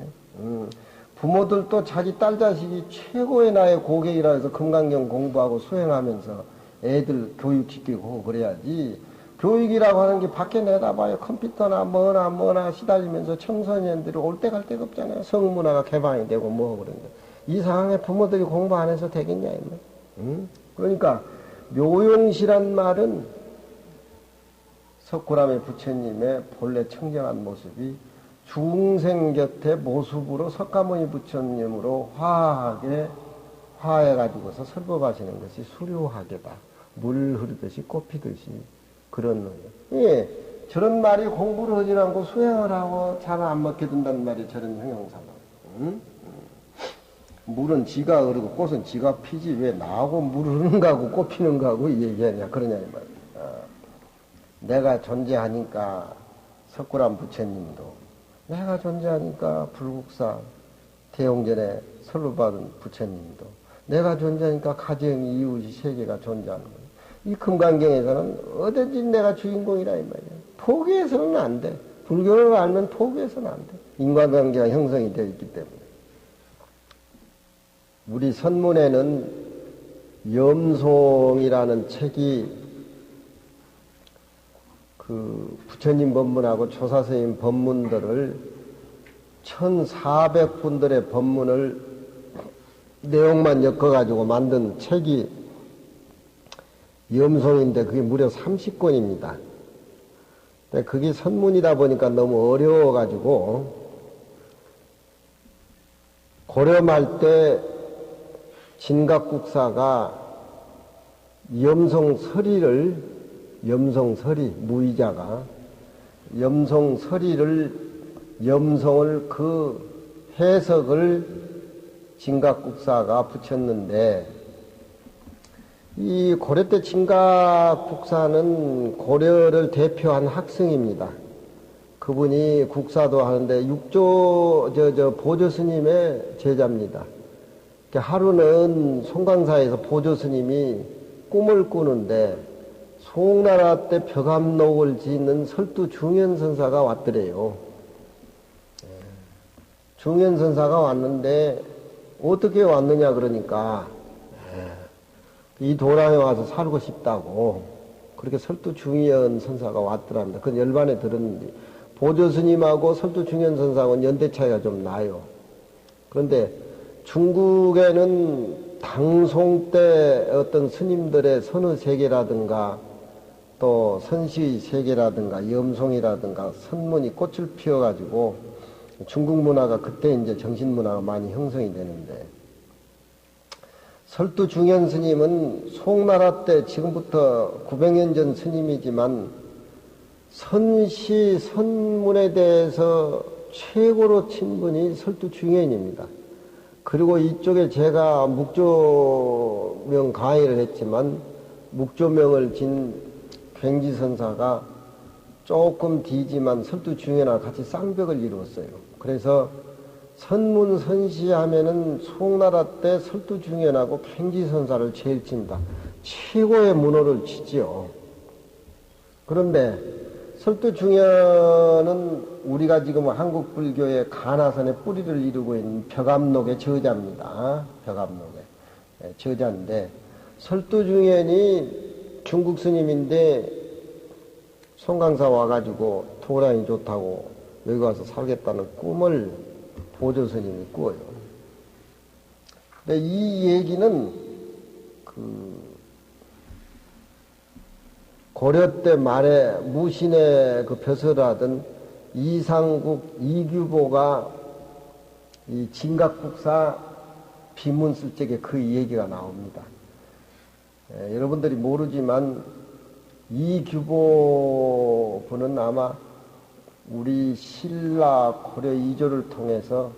A: 부모들도 자기 딸 자식이 최고의 나의 고객이라 해서 금강경 공부하고 수행하면서 애들 교육시키고 그래야지. 교육이라고 하는 게 밖에 내다봐요. 컴퓨터나 뭐나 시달리면서 청소년들이 올 데 갈 데가 없잖아요. 성문화가 개방이 되고 그런데. 이 상황에 부모들이 공부 안 해서 되겠냐, 그러니까, 묘용시란 말은 석굴암의 부처님의 본래 청정한 모습이 중생 곁에 모습으로 석가모니 부처님으로 화해가지고서 설법하시는 것이 수료하게다. 물 흐르듯이 꽃피듯이 그런 거예요. 예, 저런 말이 공부를 하지 않고 수행을 하고 잘 안 먹게 된다는 말이 저런 형용사다. 물은 지가 흐르고 꽃은 지가 피지 왜 나하고 물 흐르는 거하고 꽃 피는 거하고 얘기하냐 그러냐 이 말이야. 내가 존재하니까 석굴암 부처님도, 내가 존재하니까 불국사 대용전에 설법받은 부처님도, 내가 존재하니까 가정 이웃이 세계가 존재하는 거야. 이 금강경에서는 어디든지 내가 주인공이라 이 말이야. 포기해서는 안 돼. 불교를 알면 포기해서는 안 돼. 인과관계가 형성이 되어 있기 때문에. 우리 선문에는 염송이라는 책이 그 부처님 법문하고 조사스님 법문들을 1400분들의 법문을 내용만 엮어가지고 만든 책이 염송인데 그게 무려 30권입니다. 근데 그게 선문이다 보니까 너무 어려워가지고 고려말 때 진각국사가 염송서리를, 무의자가 염송서리를, 염송을 그 해석을 진각국사가 붙였는데, 이 고려 때 진각국사는 고려를 대표한 학승입니다. 그분이 국사도 하는데 보조스님의 제자입니다. 하루는 송강사에서 보조스님이 꿈을 꾸는데 송나라 때 벽암록을 짓는 설두 중현선사가 왔더래요. 중현선사가 왔는데 어떻게 왔느냐 그러니까 이 도랑에 와서 살고 싶다고 그렇게 설두 중현선사가 왔더랍니다. 그건 열반에 들었는데 보조스님하고 설두 중현선사하고는 연대 차이가 좀 나요. 그런데 중국에는 당송 때 어떤 스님들의 선의 세계라든가 또 선시의 세계라든가 염송이라든가 선문이 꽃을 피워가지고 중국 문화가 그때 이제 정신 문화가 많이 형성이 되는데 설두 중현 스님은 송나라 때 지금부터 900년 전 스님이지만 선시 선문에 대해서 최고로 친 분이 설두 중현입니다. 그리고 이쪽에 제가 묵조명 강의를 했지만 묵조명을 진 굉지선사가 조금 뒤지만 설두 중현하고 같이 쌍벽을 이루었어요. 그래서 선문선시 하면은 송나라 때 설두중현하고 팽지선사를 제일 친다. 최고의 문호를 치지요. 그런데 설두중현은 우리가 지금 한국 불교의 가나선의 뿌리를 이루고 있는 벽암록의 저자입니다. 벽암록의 저자인데, 설두중현이 중국 스님인데 송강사 와가지고 도량이 좋다고 여기 와서 살겠다는 꿈을 보조 스님이 꾸어요. 근데 이 얘기는 고려 때 말에 무신의 그 벼슬하던 이상국 이규보가 이 진각국사 비문 쓸 적에 그 얘기가 나옵니다. 여러분들이 모르지만 이규보 분은 아마 우리 신라 고려 이조를 통해서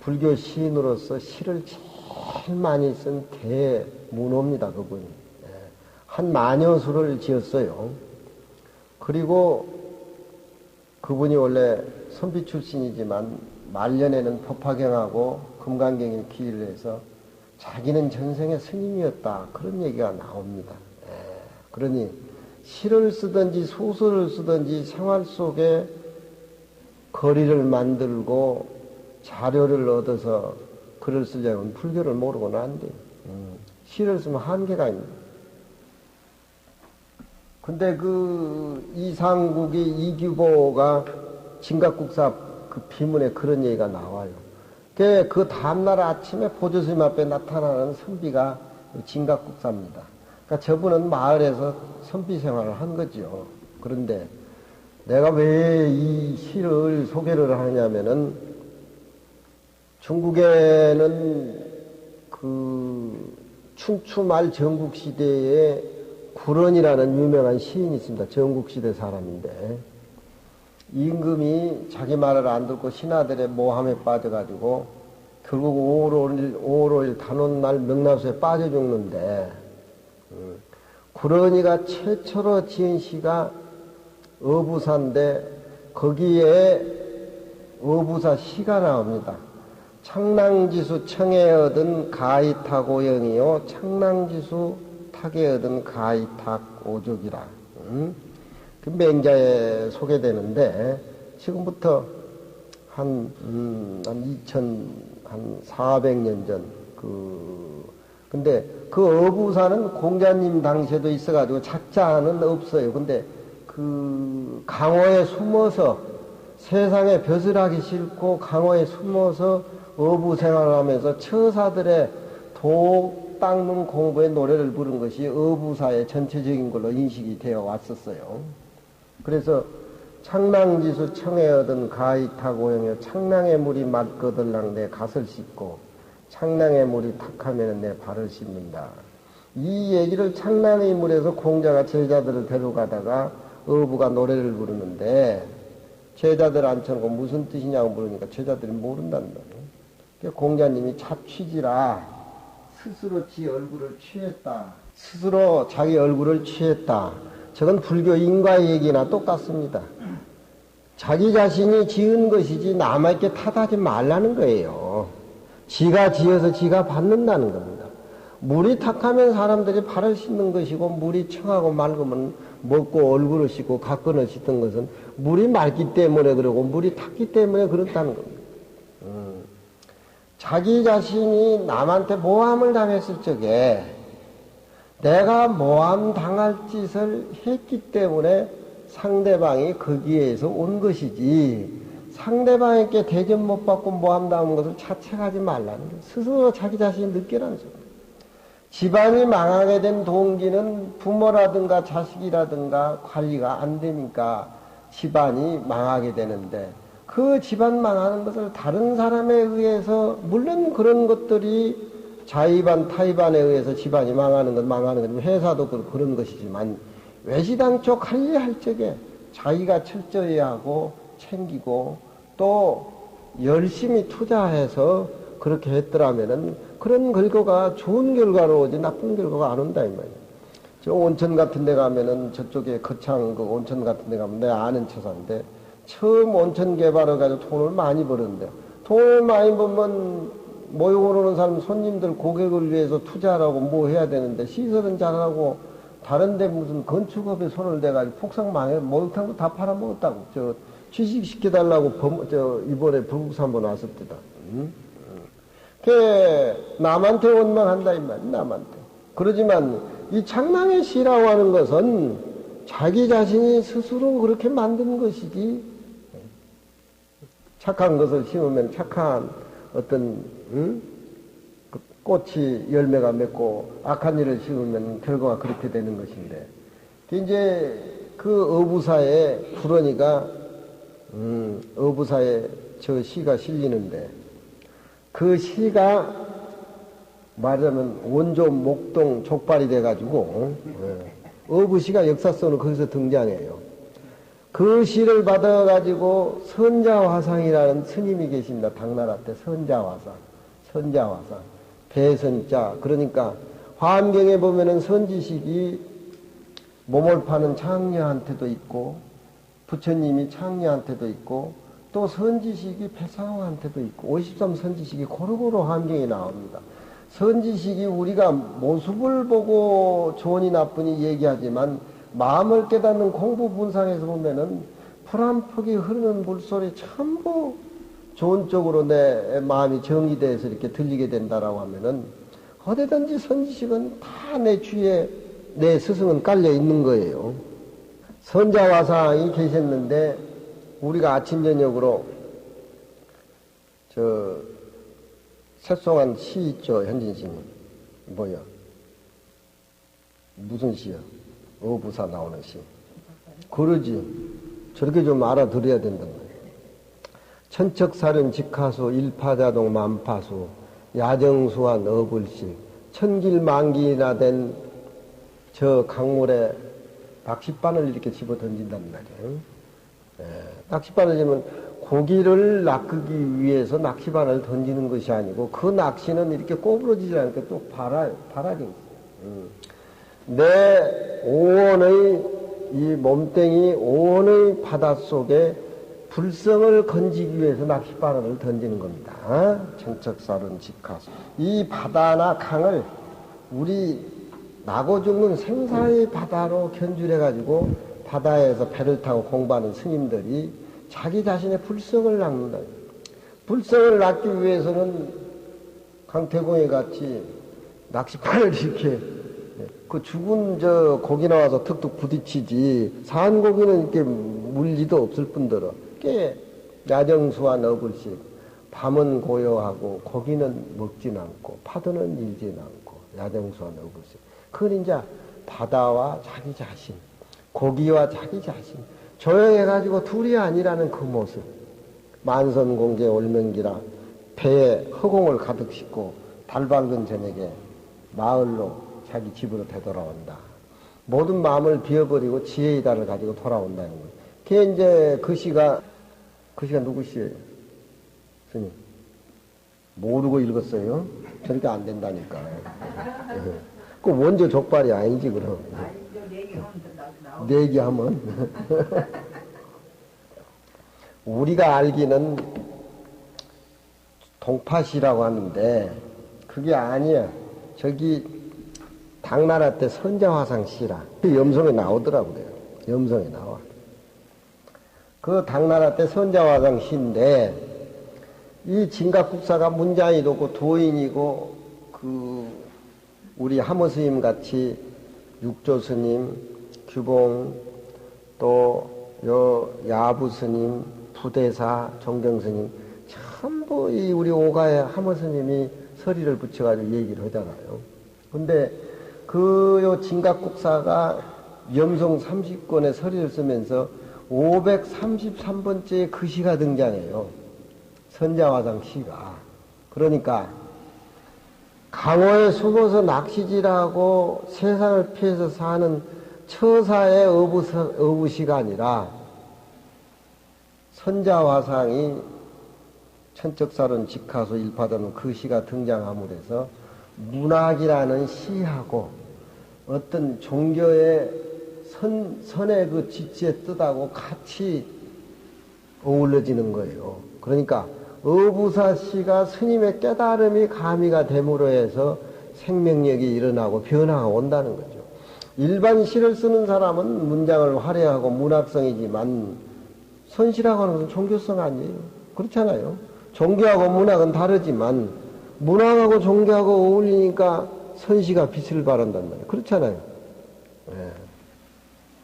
A: 불교 시인으로서 시를 제일 많이 쓴 대문호입니다. 그분이. 한 만여 수를 지었어요. 그리고 그분이 원래 선비 출신이지만 말년에는 법화경하고 금강경에 기일을 해서 자기는 전생의 스님이었다. 그런 얘기가 나옵니다. 그러니 시를 쓰든지 소설을 쓰든지 생활 속에 거리를 만들고 자료를 얻어서 글을 쓰려면 불교를 모르고는 안 돼요. 시를 쓰면 한계가 있는 거예요. 근데 그 이상국이 이규보가 진각국사 그 비문에 그런 얘기가 나와요. 그 다음날 아침에 보조스님 앞에 나타나는 선비가 진각국사입니다. 그러니까 저분은 마을에서 선비 생활을 한 거죠. 그런데 내가 왜 이 시를 소개를 하냐면은 중국에는 그 춘추말 전국시대에 구런이라는 유명한 시인이 있습니다. 전국시대 사람인데 임금이 자기 말을 안 듣고 신하들의 모함에 빠져가지고 결국 5월 5일 단오날 명나수에 빠져 죽는데 구런이가 최초로 지은 시가 어부사인데 거기에 어부사 시가 나옵니다. 창랑지수 청에 얻은 가이탁오영이요 창랑지수 탁에 얻은 가이탁 오족이라 그 맹자에 소개되는데 지금부터 한 400년 전 근데 그 어부사는 공자님 당시에도 있어가지고 작자는 없어요. 근데 그 강호에 숨어서 세상에 벼슬하기 싫고 강호에 숨어서 어부 생활을 하면서 처사들의 독 닦는 공부의 노래를 부른 것이 어부사의 전체적인 걸로 인식이 되어 왔었어요. 그래서 창랑지수 청에 얻은 가이탁오영에 창랑의 물이 맑거들랑 내 갓을 씻고 창랑의 물이 탁하면 내 발을 씻는다. 이 얘기를 창랑의 물에서 공자가 제자들을 데려가다가 어부가 노래를 부르는데 제자들 앉혀놓고 무슨 뜻이냐고 물으니까 제자들이 모른다는 거예요. 공자님이 자취지라 스스로 지 얼굴을 취했다. 스스로 자기 얼굴을 취했다. 저건 불교 인과의 얘기나 똑같습니다. 자기 자신이 지은 것이지 남에게 탓하지 말라는 거예요. 지가 지어서 지가 받는다는 겁니다. 물이 탁하면 사람들이 발을 씻는 것이고 물이 청하고 맑으면 먹고 얼굴을 씻고 가끈을 씻던 것은 물이 맑기 때문에 그러고 물이 탔기 때문에 그렇다는 겁니다. 자기 자신이 남한테 모함을 당했을 적에 내가 모함 당할 짓을 했기 때문에 상대방이 거기에서 온 것이지 상대방에게 대접 못 받고 모함 당한 것을 자책하지 말라는 거예요. 스스로 자기 자신이 느끼라는 소리예요. 집안이 망하게 된 동기는 부모라든가 자식이라든가 관리가 안 되니까 집안이 망하게 되는데 그 집안 망하는 것을 다른 사람에 의해서 물론 그런 것들이 자의반 타의반에 의해서 집안이 망하는 건 회사도 그런 것이지만 외시당초 관리할 적에 자기가 철저히 하고 챙기고 또 열심히 투자해서 그렇게 했더라면은 그런 결과가 좋은 결과로 오지 나쁜 결과가 안 온다 이 말이에요. 저 온천 같은 데 가면은 저쪽에 거창 그 온천 같은 데 가면 내 아는 처사인데 처음 온천 개발해가지고 돈을 많이 벌었는데 돈을 많이 벌면 모욕을 오는 사람, 손님들, 고객을 위해서 투자하라고 뭐 해야 되는데, 시설은 잘하고, 다른데 무슨 건축업에 손을 대가지고 폭삭 망해, 목욕탕도 다 팔아먹었다고. 취직시켜달라고 이번에 불국사 한번 왔을 때다. 응? 그게 남한테 원망한다, 이 말이야, 남한테. 그러지만 이 창랑의 시라고 하는 것은 자기 자신이 스스로 그렇게 만든 것이지, 착한 것을 심으면 착한 어떤 그 꽃이 열매가 맺고 악한 일을 심으면 결과가 그렇게 되는 것인데, 이제 그 어부사에 불언이가 어부사에 저 시가 실리는데, 그 시가 말하자면 원조 목동 족발이 돼가지고 어부시가 역사성으로 거기서 등장해요. 그 시를 받아가지고 선자화상이라는 스님이 계십니다. 당나라 때 선자화상, 선자화상, 배선자. 그러니까 화엄경에 보면은 선지식이 몸을 파는 창녀한테도 있고, 부처님이 창녀한테도 있고, 또 선지식이 패상왕한테도 있고, 53 선지식이 고루고루 화엄경에 나옵니다. 선지식이 우리가 모습을 보고 좋으니 나쁘니 얘기하지만, 마음을 깨닫는 공부 분상에서 보면은 풀 한 폭이 흐르는 물소리 전부 좋은 쪽으로 내 마음이 정의돼서 이렇게 들리게 된다라고 하면은, 어디든지 선지식은 다 내 주위에 내 스승은 깔려 있는 거예요. 선자화상이 계셨는데, 우리가 아침 저녁으로 새송한 시 있죠, 현진스님. 뭐야? 무슨 시야? 어부사 나오는 시. 그러지. 저렇게 좀 알아들어야 된다는 거예요. 천척사륜 직하수 일파자동 만파수 야정수한 어불식 천길만기나 된 저 강물에 낚싯바늘 이렇게 집어 던진단 말이에요. 낚싯바늘 지면 고기를 낚기 위해서 낚싯바늘을 던지는 것이 아니고, 그 낚시는 이렇게 꼬부러지지 않으니까 또 발악이 있어요. 내 오원의 이 몸뚱이 오원의 바닷속에 불성을 건지기 위해서 낚싯바늘을 던지는 겁니다. 천척사륜 직하수. 이 바다나 강을 우리 나고 죽는 생사의 바다로 견줄해가지고 바다에서 배를 타고 공부하는 스님들이 자기 자신의 불성을 낚는다. 불성을 낚기 위해서는 강태공에 같이 낚싯바늘 이렇게 그 죽은 고기 나와서 툭툭 부딪히지, 산 고기는 이렇게 물리도 없을 뿐더러 꽤 야정수한 어불식, 밤은 고요하고 고기는 먹진 않고 파도는 일진 않고 야정수한 어불식. 그건 이제 바다와 자기 자신, 고기와 자기 자신, 조용해가지고 둘이 아니라는 그 모습. 만선공제 올명기라 배에 허공을 가득 싣고 달 밝은 저녁에 마을로 자기 집으로 되돌아온다. 모든 마음을 비워버리고 지혜의 달을 가지고 돌아온다는 거예요. 그게 이제 그 시가 누구 시예요? 스님. 모르고 읽었어요? 저렇게 안 된다니까. 그 원조 족발이 아니지, 그럼. 내기하면. 우리가 알기는 동파시라고 하는데, 그게 아니야. 저기, 당나라 때 선자화상 시라. 그 염성에 나오더라고요. 염성에 나와. 그 당나라 때 선자화상 시인데, 이 진각국사가 문장이도 없고 도인이고, 우리 하모스님 같이 육조스님, 규봉, 또 야부스님, 부대사, 정경스님, 전부 이 우리 오가의 하모스님이 서리를 붙여가지고 얘기를 하잖아요. 근데 요 진각국사가 염송 30권의 서리를 쓰면서 533번째에 그 시가 등장해요. 선자화상 시가. 그러니까 강호에 숨어서 낚시질하고 세상을 피해서 사는 처사의 어부시가 아니라, 선자화상이 천척사륜 직하수 일파다는 그 시가 등장함으로 해서 문학이라는 시하고 어떤 종교의 선의 그 지지의 뜻하고 같이 어우러지는 거예요. 그러니까 어부사시가 스님의 깨달음이 가미가 됨으로 해서 생명력이 일어나고 변화가 온다는 거죠. 일반 시를 쓰는 사람은 문장을 화려하고 문학성이지만 선시라고 하는 것은 종교성 아니에요. 그렇잖아요. 종교하고 문학은 다르지만 문학하고 종교하고 어울리니까 선시가 빛을 발한단 말이에요. 그렇잖아요. 예.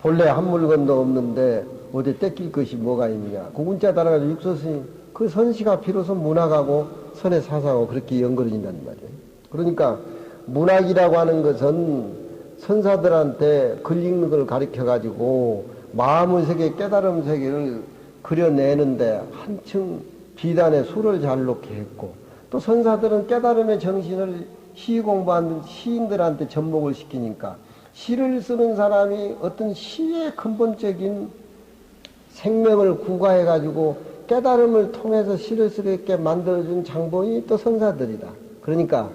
A: 본래 한 물건도 없는데 어디 떼낄 것이 뭐가 있느냐. 그 문자 따라가지고 육서스님 그 선시가 비로소 문학하고 선의 사상하고 그렇게 연결해진단 말이에요. 그러니까 문학이라고 하는 것은 선사들한테 글 읽는 걸 가르쳐가지고 마음의 세계, 깨달음 세계를 그려내는데 한층 비단의 수를 잘 놓게 했고 또 선사들은 깨달음의 정신을 시 공부하는 시인들한테 접목을 시키니까 시를 쓰는 사람이 어떤 시의 근본적인 생명을 구가해가지고 깨달음을 통해서 시를 쓰게 만들어준 장본이 또 선사들이다. 그러니까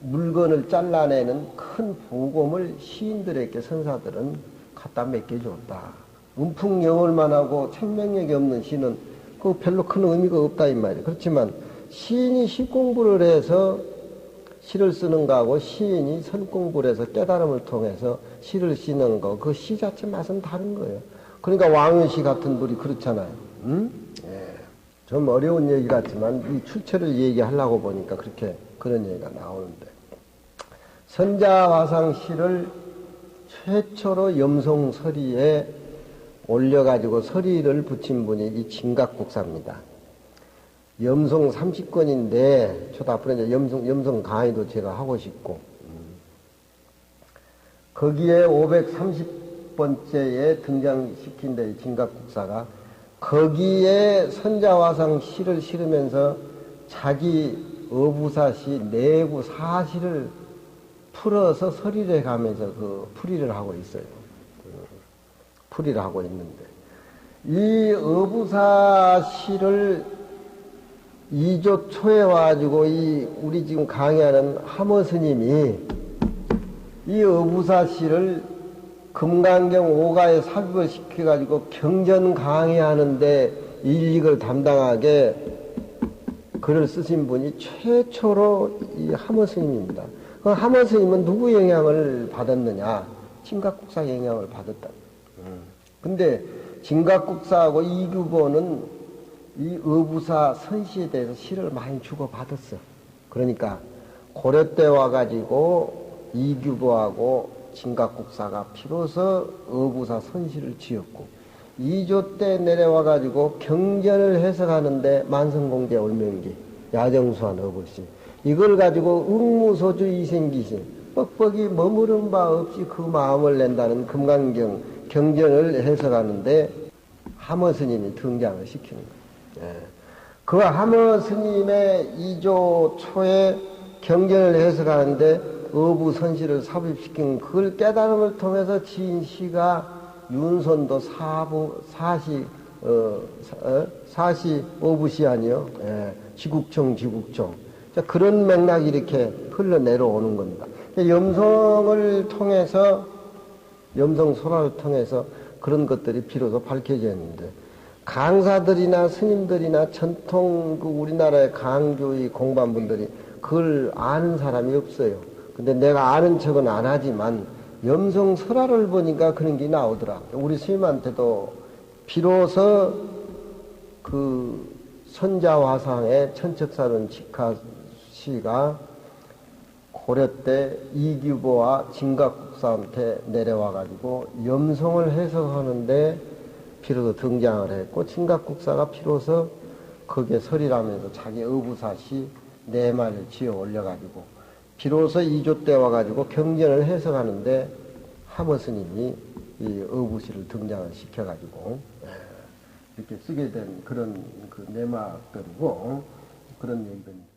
A: 물건을 잘라내는 큰 부검을 시인들에게 선사들은 갖다 맡겨줬다. 움풍영월만 하고 생명력이 없는 시는 그 별로 큰 의미가 없다 이 말이에요. 그렇지만 시인이 시 공부를 해서 시를 쓰는 거하고 시인이 선 공부를 해서 깨달음을 통해서 시를 쓰는 거, 그 시 자체 맛은 다른 거예요. 그러니까 왕윤시 같은 분이 그렇잖아요. 응? 예. 좀 어려운 얘기 같지만 이 출처를 얘기하려고 보니까 그렇게 그런 얘기가 나오는데 선자화상 시를 최초로 염송서리에 올려가지고 서리를 붙인 분이 이 진각국사입니다. 염송 30권인데 저도 앞으로 이제 염송 강의도 제가 하고 싶고 거기에 530번째에 등장시킨 데 진각국사가 거기에 선자화상 시를 실으면서 자기 어부사시 내부 사실을 풀어서 서리를 가면서 그 풀이를 하고 있어요. 풀이를 하고 있는데 이 어부사시를 2조 초에 와가지고 우리 지금 강의하는 하모 스님이 이 어부사시를 금강경 5가에 삽입을 시켜가지고 경전 강의하는데 일익을 담당하게 글을 쓰신 분이 최초로 이 하모 스님입니다. 그 하모 스님은 누구 영향을 받았느냐? 진각국사 영향을 받았다. 근데 진각국사하고 이규보는 이 어부사 선시에 대해서 시를 많이 주고받았어. 그러니까 고려 때 와가지고 이규보하고 진각국사가 비로소 어부사 선시를 지었고 2조 때 내려와가지고 경전을 해석하는데 만성공제 올명기 야정수한 어부시 이걸 가지고 응무소주 이생기신 뻑뻑이 머무른 바 없이 그 마음을 낸다는 금강경 경전을 해석하는데 하모 스님이 등장을 시키는 거예요. 예. 그 하모 스님의 2조 초에 경전을 해석하는데 어부선시를 삽입시킨 그걸 깨달음을 통해서 지은 시가 윤선도 사시 어부시 아니요? 예. 지국청. 자, 그런 맥락이 이렇게 흘러내려오는 겁니다. 염성을 통해서, 염성소라를 통해서 그런 것들이 비로소 밝혀졌는데, 강사들이나 스님들이나 전통 그 우리나라의 강교의 공반분들이 그걸 아는 사람이 없어요. 근데 내가 아는 척은 안 하지만 염성설화를 보니까 그런 게 나오더라. 우리 스님한테도 비로소 그 선자화상의 천척사론 직하시가 고려 때 이규보와 진각국사한테 내려와가지고 염성을 해석하는데 비로소 등장을 했고 진각국사가 비로소 거기에 설이라면서 자기 어부사시 4마리를 지어 올려가지고 비로소 2조 때 와가지고 경전을 해석하는데 하모 스님이 이 어부시를 등장을 시켜가지고 이렇게 쓰게 된 그런 그 내막들이고 그런 얘기들입니다.